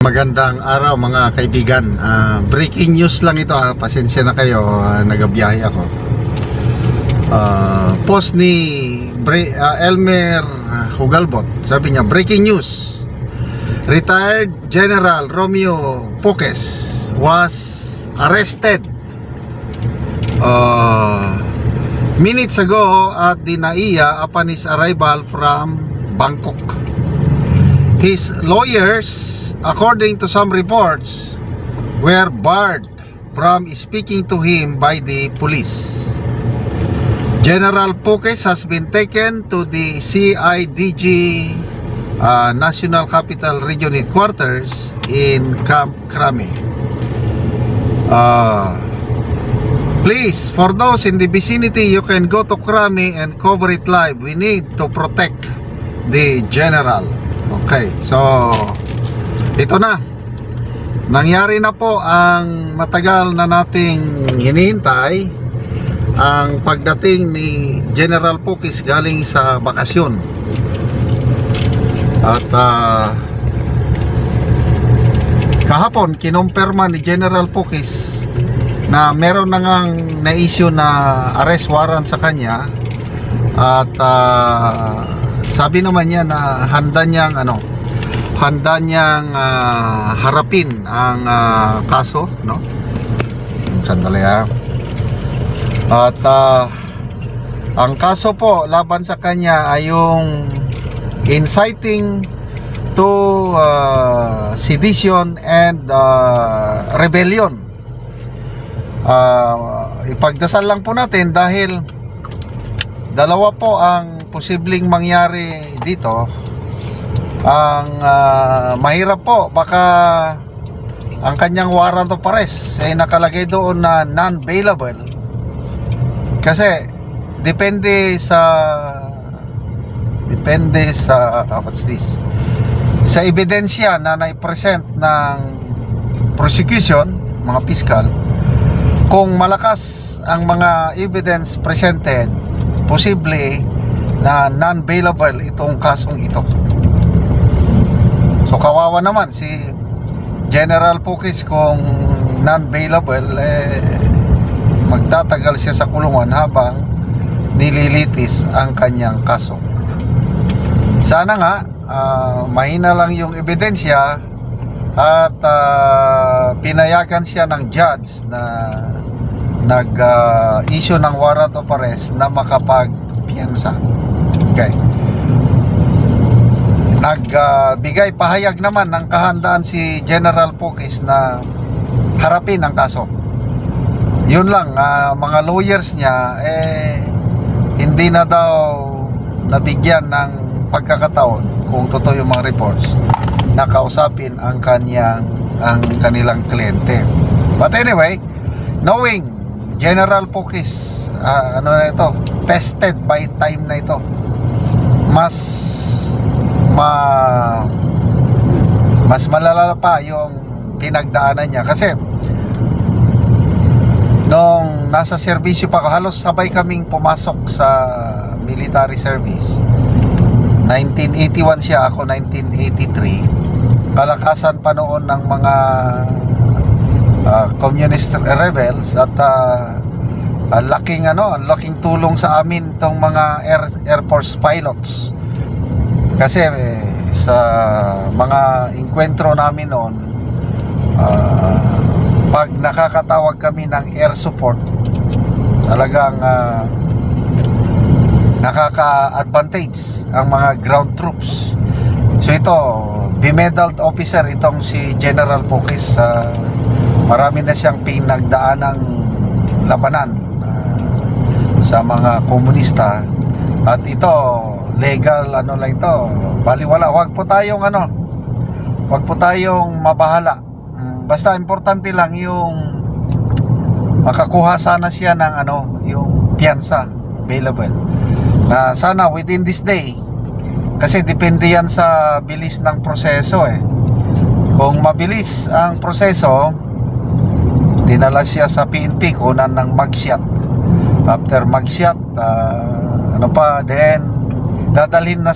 Magandang araw mga kaibigan. Breaking news lang ito, pasensya na kayo, nagabiyahe ako. Post ni Elmer Hugalbot. Sabi niya, breaking news. Retired General Romeo Poques was arrested minutes ago at the NAIA upon his arrival from Bangkok. His lawyers, according to some reports, were barred from speaking to him by the police. General Poques has been taken to the CIDG National Capital Region Headquarters in Camp Crame. Please, for those in the vicinity, you can go to Crame and cover it live. We need to protect the general. Okay, so ito na. Nangyari na po ang matagal na nating hinihintay, ang pagdating ni General Poques galing sa bakasyon. At kahapon kinumpirma ni General Poques na meron na ngang na-issue na arrest warrant sa kanya. At sabi naman niya na handa niyang harapin ang kaso, no? Sandali ha. At ang kaso po laban sa kanya ay yung inciting to sedition and rebellion. Ipagdasal lang po natin dahil dalawa po ang posibleng mangyari dito. Ang mahirap po, baka ang kanyang warrant of arrest ay nakalagay doon na non-bailable, kasi depende sa what's this, sa ebidensya na nai-present ng prosecution, mga piskal. Kung malakas ang mga evidence presented, posible na non-bailable itong kasong ito. So kawawa naman si General Poques kung non-bailable, magtatagal siya sa kulungan habang nililitis ang kanyang kaso. Sana nga mahina lang yung ebidensya at pinayagan siya ng judge na nag-issue ng warrant of arrest na makapagpiyansa. Okay. Nagbigay pahayag naman ng kahandaan si General Poques na harapin ang kaso. Yun lang, mga lawyers niya hindi na daw nabigyan ng pagkakataon, kung totoo yung mga reports, na kausapin ang kanilang kliyente. But anyway, knowing General Poques, na ito, tested by time na ito, mas malala pa yung pinagdaanan niya. Kasi nung nasa serbisyo pa ako, halos sabay kaming pumasok sa military service. 1981 siya, ako 1983. Kalakasan pa noon ng mga communist rebels. At laking tulong sa amin tong mga Air Force pilots. Kasi sa mga enkwentro namin noon, pag nakakatawag kami ng air support, talagang nakaka-advantage ang mga ground troops. So ito, bemedaled officer itong si General Poques. Marami na siyang pinagdaanang labanan sa mga komunista. At ito, legal lang ito, baliwala. Wag po tayong mabahala. Basta importante lang yung makakuha sana siya ng yung piyansa available, na sana within this day, kasi depende yan sa bilis ng proseso Kung mabilis ang proseso, dinala siya sa PNP, kunan ng mugshot. After mugshot, then dadalhin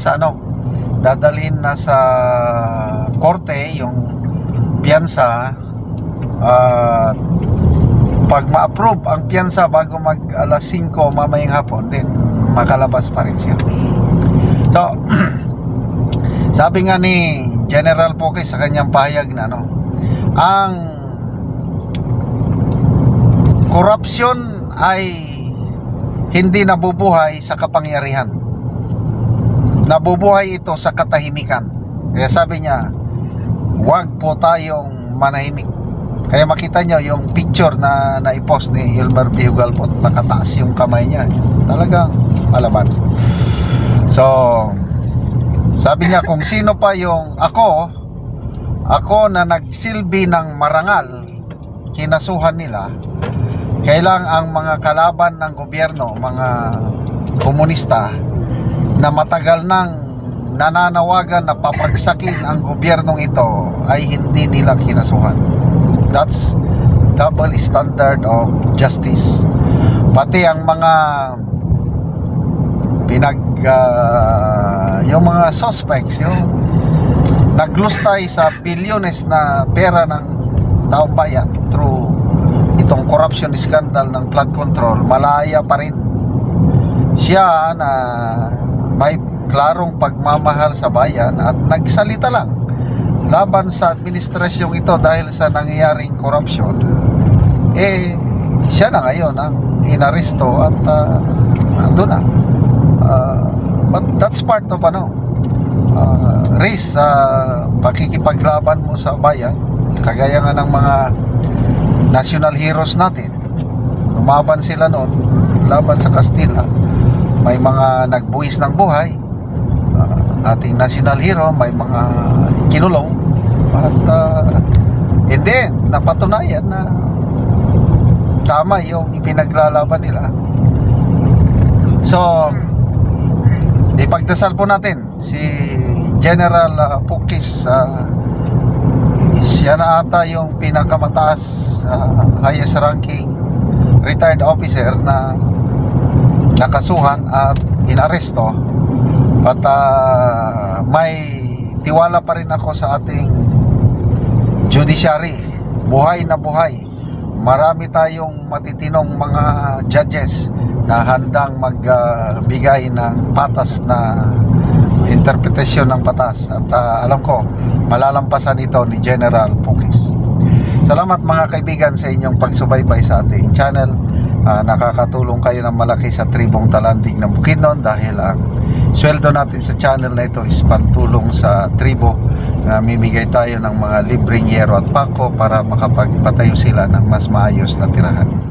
na sa korte yung piyansa, at pag ma-approve ang piyansa bago mag alas 5 mamayang hapon, then makalabas pa rin siya. So sabi nga ni General Poke sa kanyang pahayag na ang korupsyon ay hindi nabubuhay sa kapangyarihan. Nabubuhay ito sa katahimikan. Kaya sabi niya, wag po tayong manahimik. Kaya makita nyo yung picture na naipost ni Elmer P. Hugalpot, nakataas yung kamay niya. Talagang malaban. So sabi niya, kung sino pa yung ako na nagsilbi ng marangal, kinasuhan nila, kailang ang mga kalaban ng gobyerno, mga komunista na matagal nang nananawagan na papagsakin ang gobyernong ito ay hindi nila kinasuhan. That's double standard of justice. Pati ang mga yung mga suspects, yung naglustay sa bilyones na pera ng taong bayan through itong corruption scandal ng flood control, malaya pa rin siya na may klarong pagmamahal sa bayan at nagsalita lang laban sa administrasyong ito dahil sa nangyayaring corruption. Siya na ngayon ang inaresto at nandun na. But that's part of race, pakikipaglaban mo sa bayan, kagaya nga ng mga national heroes natin. Lumaban sila noon laban sa Kastila, may mga nagbuwis ng buhay, ating national hero, may mga kinulong, at and then napatunayan na tama yung ipinaglalaban nila. So ipagdasal po natin si General Pukis. Siya na ata yung pinakamataas, highest ranking retired officer na nakasuhan at inaresto. But may tiwala pa rin ako sa ating judiciary. Buhay na buhay. Marami tayong matitinong mga judges na handang magbigay ng patas na interpretasyon ng batas. At alam ko, malalampasan ito ni General Pukis. Salamat mga kaibigan sa inyong pagsubaybay sa ating channel. Nakakatulong kayo ng malaki sa tribong Talandig ng Bukidnon dahil ang sweldo natin sa channel na ito is pantulong sa tribo. Mimigay tayo ng mga libreng yero at pako para makapagpatayo sila ng mas maayos na tirahan.